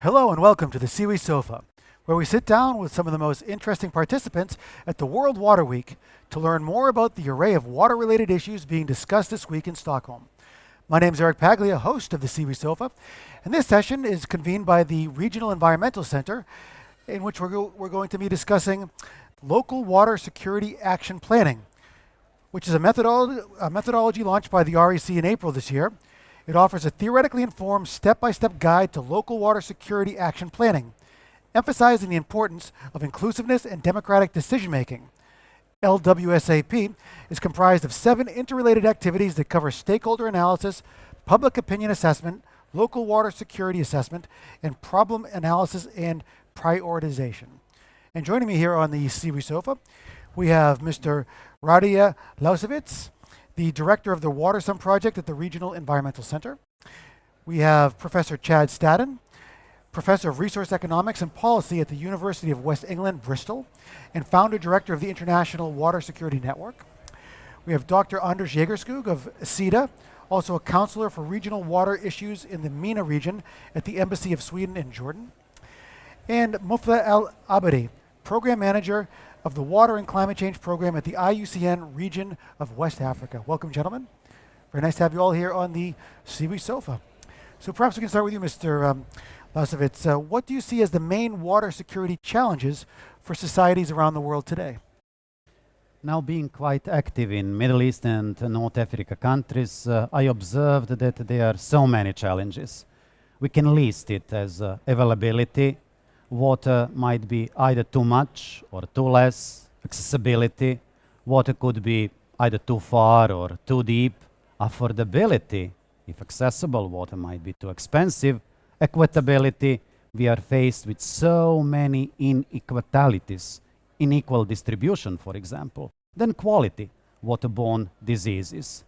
Hello and welcome to the Seaweed Sofa, where we sit down with some of the most interesting participants at the World Water Week to learn more about the array of water-related issues being discussed this week in Stockholm. My name is Eric Paglia, host of the Seaweed Sofa, and this session is convened by the Regional Environmental Center, in which we're going to be discussing local water security action planning, which is a methodology launched by the REC in April this year. It offers a theoretically informed step-by-step guide to local water security action planning, emphasizing the importance of inclusiveness and democratic decision-making. LWSAP is comprised of 7 interrelated activities that cover stakeholder analysis, public opinion assessment, local water security assessment, and problem analysis and prioritization. And joining me here on the Seaweed Sofa, we have Mr. Radia Lausewitz, the director of the Water Sun Project at the Regional Environmental Center. We have Professor Chad Staden, professor of resource economics and policy at the University of West England, Bristol, and founder-director of the International Water Security Network. We have Dr. Anders Jägerskog of SIDA, also a counselor for regional water issues in the MENA region at the Embassy of Sweden in Jordan. And Mufla El-Abadi, program manager of the Water and Climate Change Program at the IUCN region of West Africa. Welcome, gentlemen. Very nice to have you all here on the Seaweed Sofa. So perhaps we can start with you, Mr. Lausewitz. What do you see as the main water security challenges for societies around the world today? Now, being quite active in Middle East and North Africa countries, I observed that there are so many challenges. We can list it as availability. Water might be either too much or too less. Accessibility. Water could be either too far or too deep. Affordability. If accessible, water might be too expensive. Equitability. We are faced with so many inequalities. Unequal distribution, for example. Then quality. Waterborne diseases.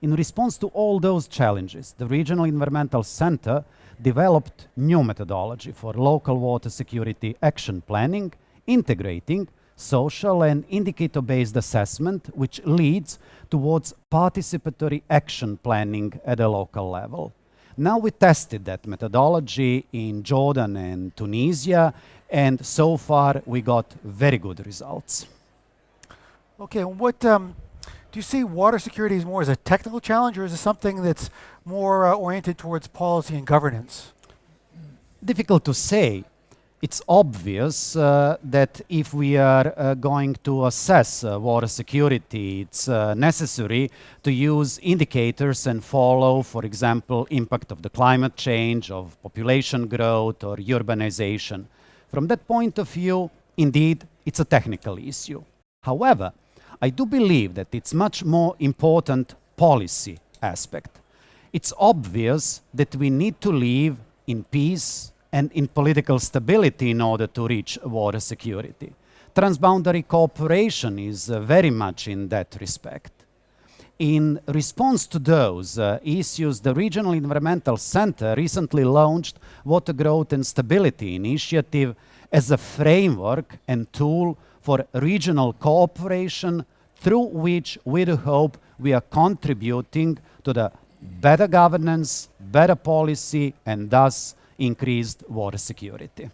In response to all those challenges, the Regional Environmental Center developed new methodology for local water security action planning, integrating social and indicator-based assessment, which leads towards participatory action planning at a local level. Now we tested that methodology in Jordan and Tunisia, and so far we got very good results. Okay, what do you see water security as more as a technical challenge, or is it something that's more oriented towards policy and governance? Difficult to say. It's obvious that if we are going to assess water security, it's necessary to use indicators and follow, for example, impact of the climate change, of population growth or urbanization. From that point of view, indeed, it's a technical issue. However, I do believe that it's much more important policy aspect. It's obvious that we need to live in peace and in political stability in order to reach water security. Transboundary cooperation is very much in that respect. In response to those issues, the Regional Environmental Center recently launched Water Growth and Stability Initiative as a framework and tool for regional cooperation, through which we do hope we are contributing to the better governance, better policy, and thus increased water security.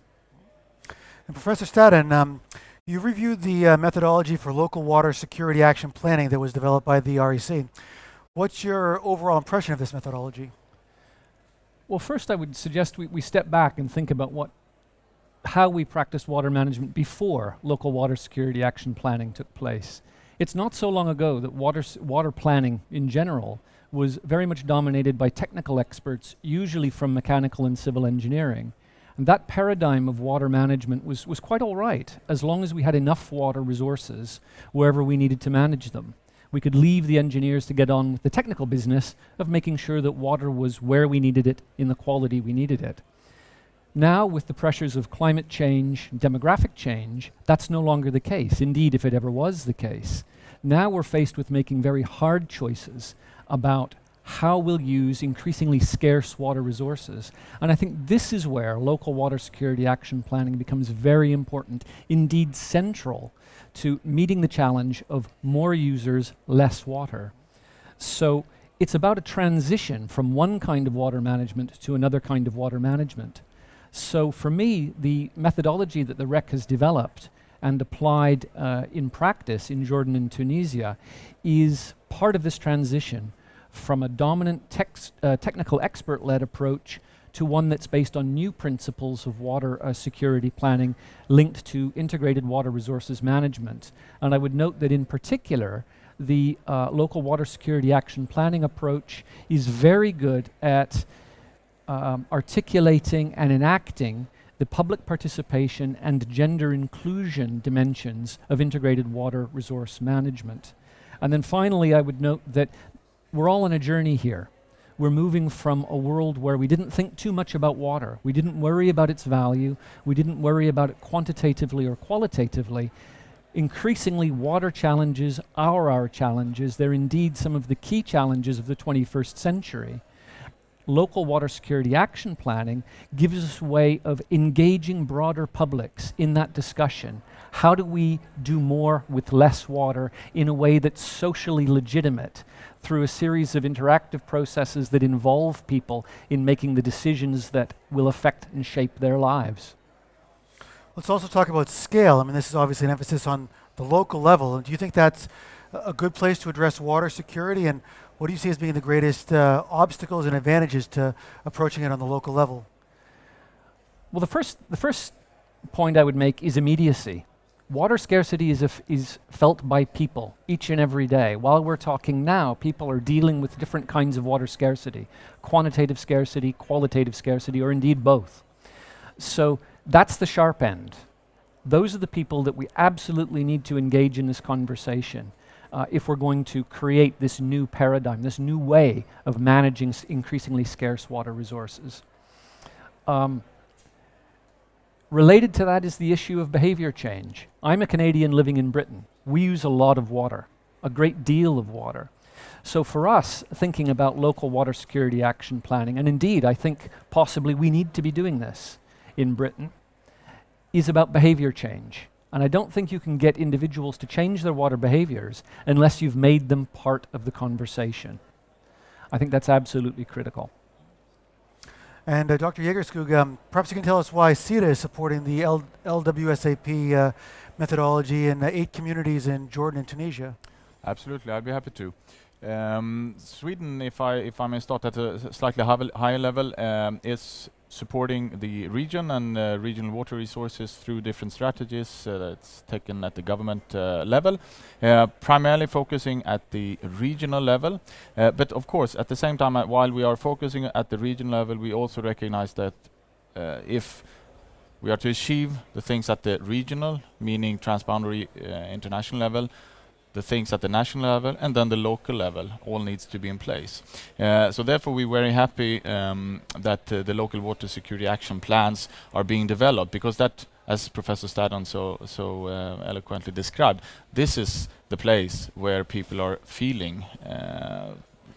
And Professor Staden, you reviewed the methodology for local water security action planning that was developed by the REC. What's your overall impression of this methodology? Well, first I would suggest we step back and think about how we practiced water management before local water security action planning took place. It's not so long ago that water planning in general was very much dominated by technical experts, usually from mechanical and civil engineering. And that paradigm of water management was quite all right, as long as we had enough water resources wherever we needed to manage them. We could leave the engineers to get on with the technical business of making sure that water was where we needed it in the quality we needed it. Now, with the pressures of climate change, demographic change, that's no longer the case. Indeed, if it ever was the case. Now we're faced with making very hard choices about how we'll use increasingly scarce water resources. And I think this is where local water security action planning becomes very important, indeed central, to meeting the challenge of more users, less water. So it's about a transition from one kind of water management to another kind of water management. So for me, the methodology that the REC has developed and applied in practice in Jordan and Tunisia is part of this transition from a dominant technical expert-led approach to one that's based on new principles of water security planning linked to integrated water resources management. And I would note that in particular, the local water security action planning approach is very good at articulating and enacting the public participation and gender inclusion dimensions of integrated water resource management. And then finally, I would note that we're all on a journey here. We're moving from a world where we didn't think too much about water. We didn't worry about its value. We didn't worry about it quantitatively or qualitatively. Increasingly, water challenges are our challenges. They're indeed some of the key challenges of the 21st century. Local water security action planning gives us a way of engaging broader publics in that discussion. How do we do more with less water in a way that's socially legitimate through a series of interactive processes that involve people in making the decisions that will affect and shape their lives? Let's also talk about scale. I mean, this is obviously an emphasis on the local level. Do you think that's a good place to address water security? And what do you see as being the greatest obstacles and advantages to approaching it on the local level? Well, the first point I would make is immediacy. Water scarcity is felt by people each and every day. While we're talking now, people are dealing with different kinds of water scarcity, quantitative scarcity, qualitative scarcity, or indeed both. So that's the sharp end. Those are the people that we absolutely need to engage in this conversation if we're going to create this new paradigm, this new way of managing increasingly scarce water resources. Related to that is the issue of behavior change. I'm a Canadian living in Britain. We use a lot of water, a great deal of water. So for us, thinking about local water security action planning, and indeed I think possibly we need to be doing this in Britain, is about behavior change. And I don't think you can get individuals to change their water behaviors unless you've made them part of the conversation. I think that's absolutely critical. And Dr. Jagerskog, perhaps you can tell us why CETA is supporting the LWSAP methodology in 8 communities in Jordan and Tunisia. Absolutely, I'd be happy to. Sweden, if I may start at a slightly higher level, is supporting the region and regional water resources through different strategies that's taken at the government level, primarily focusing at the regional level. But of course, at the same time, while we are focusing at the regional level, we also recognize that if we are to achieve the things at the regional, meaning transboundary international level, the things at the national level and then the local level all needs to be in place. So therefore we're very happy that the local water security action plans are being developed, because that, as Professor Stadon so eloquently described, this is the place where people are feeling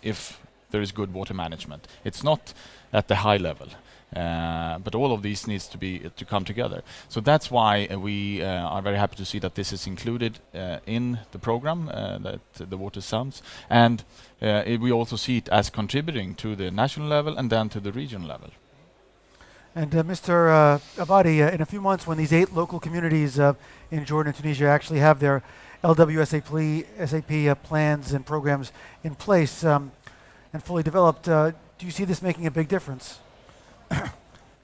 if there is good water management. It's not at the high level. But all of these needs to come together. So that's why we are very happy to see that this is included in the program, that the water sums, and we also see it as contributing to the national level and then to the regional level. And Mr. Abadi, in a few months, when these 8 local communities in Jordan and Tunisia actually have their LWSAP plans and programs in place and fully developed, do you see this making a big difference?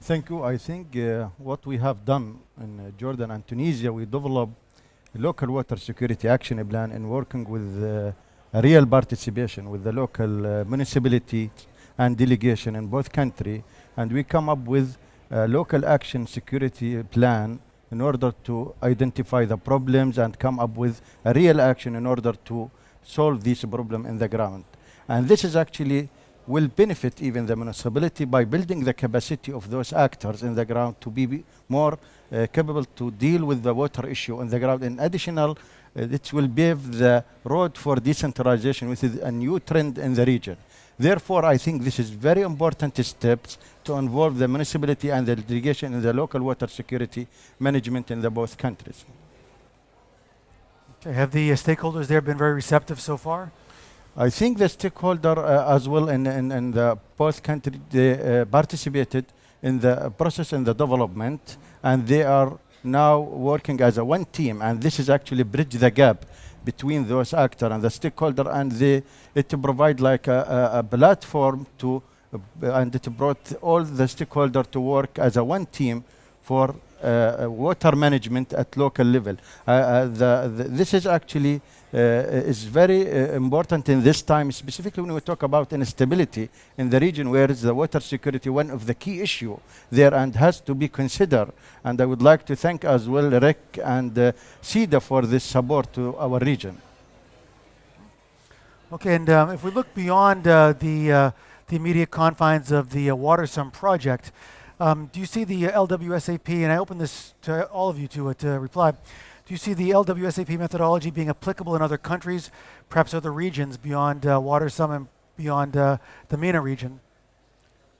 Thank you. I think what we have done in Jordan and Tunisia, we developed a local water security action plan and working with a real participation with the local municipality and delegation in both countries, and we come up with a local action security plan in order to identify the problems and come up with a real action in order to solve this problem in the ground. And this is actually will benefit even the municipality by building the capacity of those actors in the ground to be more capable to deal with the water issue on the ground. In additional, it will pave the road for decentralization, which is a new trend in the region. Therefore, I think this is very important steps to involve the municipality and the delegation in the local water security management in the both countries. Okay. Have the stakeholders there been very receptive so far? I think the stakeholder as well in the both countries, they participated in the process in the development, and they are now working as a one team, and this is actually bridge the gap between those actors and the stakeholder, and it provide like a platform to and it brought all the stakeholder to work as a one team for water management at local level. This is actually is very important in this time, specifically when we talk about instability in the region, where is the water security one of the key issue there and has to be considered. And I would like to thank as well Rick and SIDA for this support to our region. Okay, and if we look beyond the immediate confines of the WaterSum project, do you see the LWSAP, and I open this to all of you to reply, do you see the LWSAP methodology being applicable in other countries, perhaps other regions beyond WaterSum and beyond the MENA region?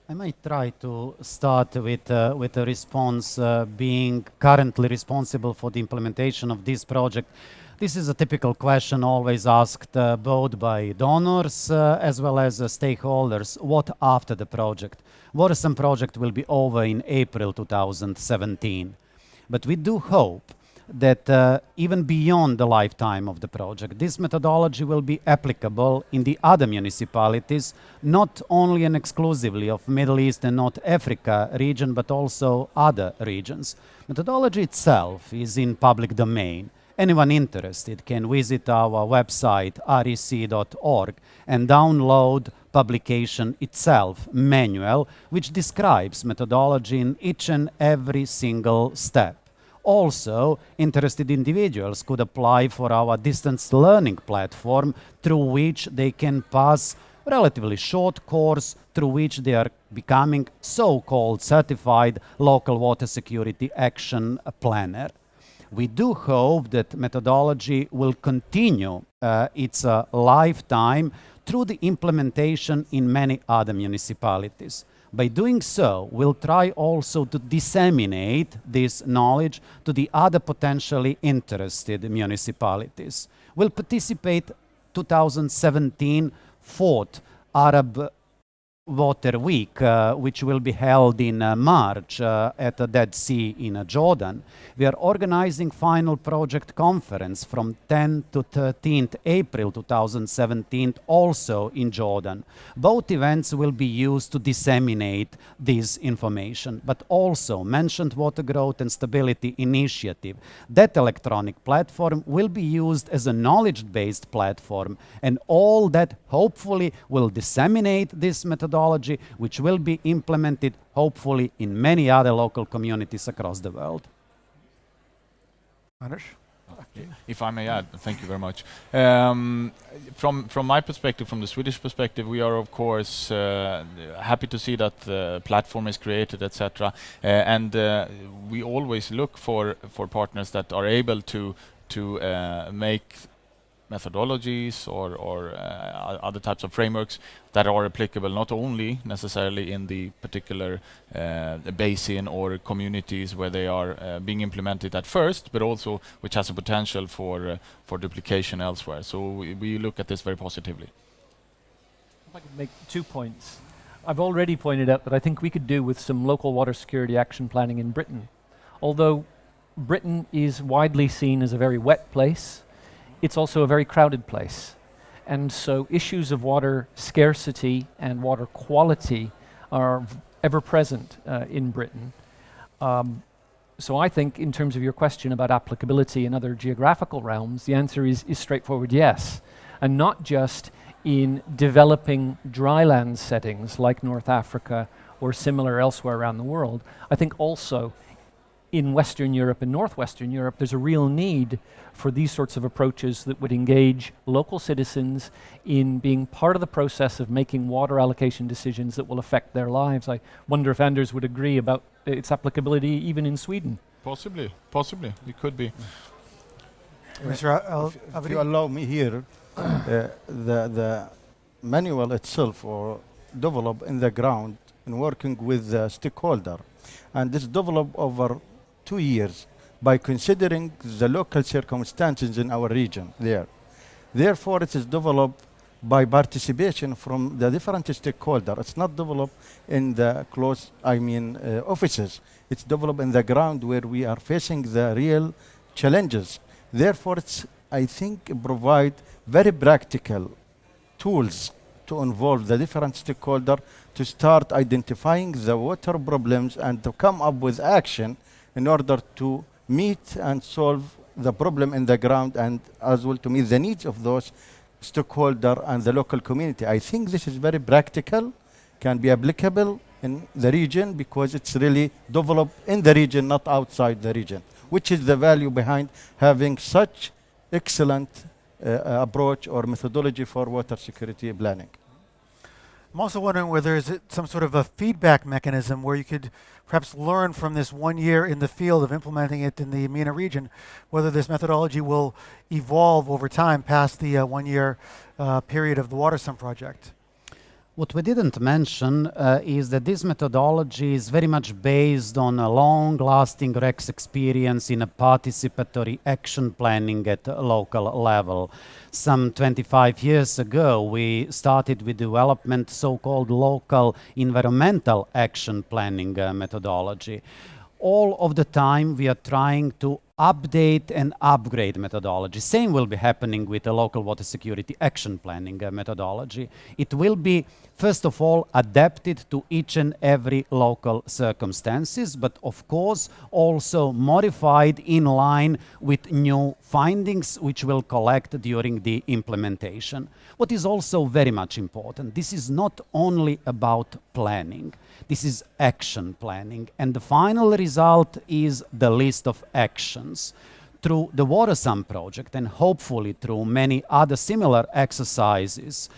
I might try to start with a response being currently responsible for the implementation of this project. This is a typical question always asked both by donors as well as stakeholders. What after the project? WaterSum project will be over in April 2017. But we do hope that even beyond the lifetime of the project, this methodology will be applicable in the other municipalities, not only and exclusively of Middle East and North Africa region, but also other regions. Methodology itself is in public domain. Anyone interested can visit our website rec.org and download publication itself, manual, which describes methodology in each and every single step. Also, interested individuals could apply for our distance learning platform, through which they can pass relatively short course through which they are becoming so-called certified local water security action planner. We do hope that methodology will continue its lifetime through the implementation in many other municipalities. By doing so, we'll try also to disseminate this knowledge to the other potentially interested municipalities. We'll participate 2017 4th Arab Water Week, which will be held in March at the Dead Sea in Jordan. We are organizing final project conference from 10th to 13th April 2017, also in Jordan. Both events will be used to disseminate this information, but also mentioned Water Growth and Stability Initiative. That electronic platform will be used as a knowledge-based platform, and all that hopefully will disseminate this methodology, which will be implemented hopefully in many other local communities across the world. Anders? If I may add, thank you very much. From my perspective, from the Swedish perspective, we are of course happy to see that the platform is created, etc. And we always look for partners that are able to make methodologies or other types of frameworks that are applicable not only necessarily in the particular basin or communities where they are being implemented at first, but also which has a potential for duplication elsewhere. So we look at this very positively. If I could make 2 points. I've already pointed out that I think we could do with some local water security action planning in Britain. Although Britain is widely seen as a very wet place, it's also a very crowded place. And so issues of water scarcity and water quality are ever present in Britain. So I think in terms of your question about applicability in other geographical realms, the answer is straightforward yes. And not just in developing dryland settings like North Africa or similar elsewhere around the world. I think also in Western Europe and Northwestern Europe, there's a real need for these sorts of approaches that would engage local citizens in being part of the process of making water allocation decisions that will affect their lives. I wonder if Anders would agree about its applicability even in Sweden. Possibly, it could be. Mr. If you allow me here, the manual itself or developed in the ground in working with the stakeholder, and this developed over 2 years by considering the local circumstances in our region there. Therefore, it is developed by participation from the different stakeholders. It's not developed in the close, offices. It's developed in the ground where we are facing the real challenges. Therefore, it's, I think, provide very practical tools to involve the different stakeholders to start identifying the water problems and to come up with action in order to meet and solve the problem in the ground, and as well to meet the needs of those stakeholders and the local community. I think this is very practical, can be applicable in the region because it's really developed in the region, not outside the region, which is the value behind having such excellent approach or methodology for water security planning. I'm also wondering whether there's some sort of a feedback mechanism where you could perhaps learn from this 1 year in the field of implementing it in the MENA region, whether this methodology will evolve over time past the 1 year period of the WaterSum project. What we didn't mention is that this methodology is very much based on a long-lasting REX experience in a participatory action planning at a local level. Some 25 years ago, we started with development so-called local environmental action planning methodology. All of the time, we are trying to update and upgrade methodology. Same will be happening with the local water security action planning methodology. It will be, first of all, adapted to each and every local circumstances, but of course also modified in line with new findings which will collect during the implementation. What is also very much important, this is not only about planning, this is action planning, and the final result is the list of actions. Through the WaterSum project and hopefully through many other similar exercises,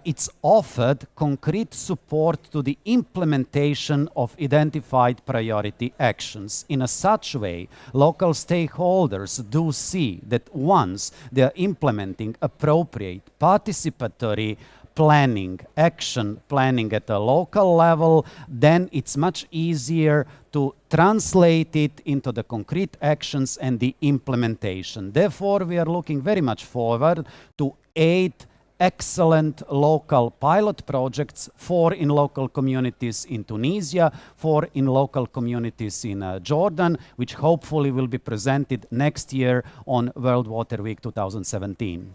it's offered concrete support to the implementation of identified priority actions. In a such way, local stakeholders do see that once they are implementing appropriate participatory planning, action planning at a local level, then it's much easier to translate it into the concrete actions and the implementation. Therefore, we are looking very much forward to 8 excellent local pilot projects, 4 in local communities in Tunisia, 4 in local communities in Jordan, which hopefully will be presented next year on World Water Week 2017.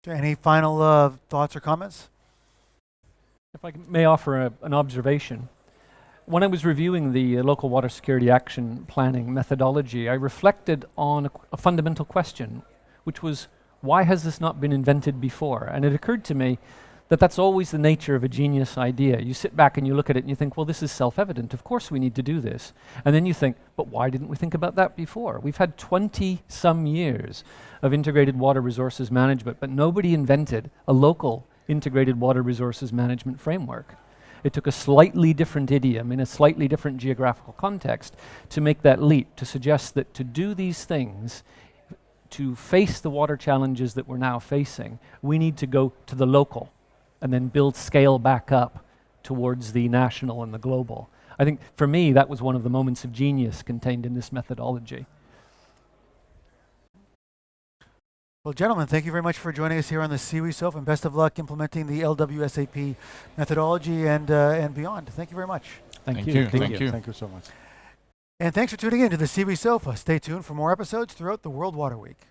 Any final thoughts or comments? If I may offer an observation. When I was reviewing the local water security action planning methodology, I reflected on a fundamental question, which was, why has this not been invented before? And it occurred to me that that's always the nature of a genius idea. You sit back and you look at it and you think, well, this is self-evident. Of course we need to do this. And then you think, but why didn't we think about that before? We've had 20-some years of integrated water resources management, but nobody invented a local integrated water resources management framework. It took a slightly different idiom in a slightly different geographical context to make that leap, to suggest that to do these things, to face the water challenges that we're now facing, we need to go to the local and then build scale back up towards the national and the global. I think for me, that was one of the moments of genius contained in this methodology. Well, gentlemen, thank you very much for joining us here on the CWSOF, and best of luck implementing the LWSAP methodology and beyond. Thank you very much. Thank you. Thank you. Thank you so much. And thanks for tuning in to the CWSOF. Stay tuned for more episodes throughout the World Water Week.